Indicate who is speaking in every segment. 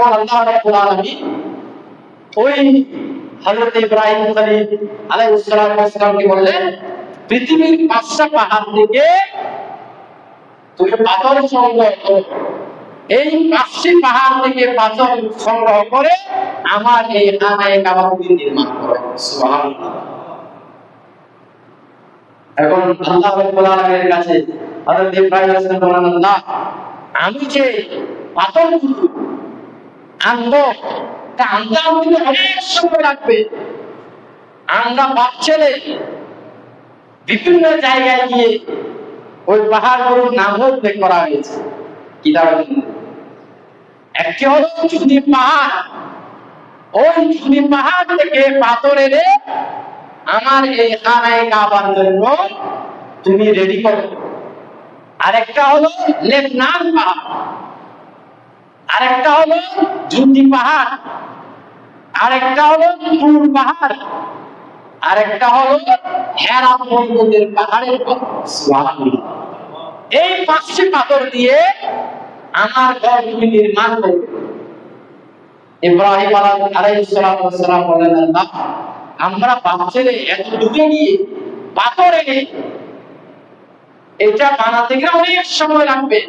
Speaker 1: তখন আল্লাহ রাব্বুল আলামিন ওই হযরত ইব্রাহিম খলিল আলাইহিস সালামকে বললেন, পৃথিবীর 5টা পাহাড় থেকে তুমি পাথর সংগ্রহ করো, এই 5টি পাহাড় থেকে পাথর সংগ্রহ করে আমার এই খানায়ে কাবা নির্মাণ করো। সুবহানাল্লাহ। এখন আল্লাহ রাব্বুল আলামিনের কাছে হযরত ইব্রাহিম আলাইহিস সালাম বলেন, আল্লাহ, আমি যে পাথরগুলো আনবো তা আনতে অনেক সময় লাগবে। আমরা বাপ ছেলে বিভিন্ন জায়গায় গিয়ে ওই পাহাড়গুলোর নাম উল্লেখ করা হয়েছে কিতাবে। একটি হলো চুনি পাহাড়, ওই চুনি পাহাড় থেকে পাথর এনে আমার এই খানায়ে কাবার জন্য তুমি রেডি করো। আরেকটা হলো লেবনান পাহাড়, আরেকটা হলো জুন্দি পাহাড়, আরেকটা হলো তুর পাহাড়, আরেকটা হলো হেরা পর্বতের পাহাড়ের কথা। সুবহানাল্লাহ। এই 5টি পাথর দিয়ে আমার ঘর তুমি নির্মাণ করবে। ইব্রাহিম আলাইহিস সালাম বলেন, আল্লাহ, আমরা বাপ ছেলে এত দূরে গিয়ে পাথর এনে এটা বানাতে গেলে অনেক সময় লাগবে।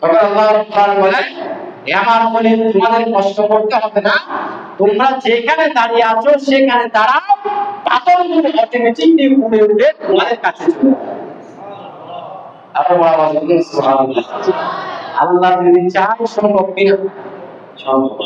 Speaker 1: তখন আল্লাহ রাব্বুল আলামিন বলেন, হে আমার বলে তোমাদের কষ্ট করতে হবে না, তোমরা যেখানে দাঁড়িয়ে আছো সেখানে দাঁড়াও, পাথরগুলো অটোমেটিকলি উড়ে উড়ে তোমাদের কাছে চলে আসবে। আপনারা বলুন সুবহানাল্লাহ। আল্লাহ যদি চান সম্ভব কিনা? সম্ভব।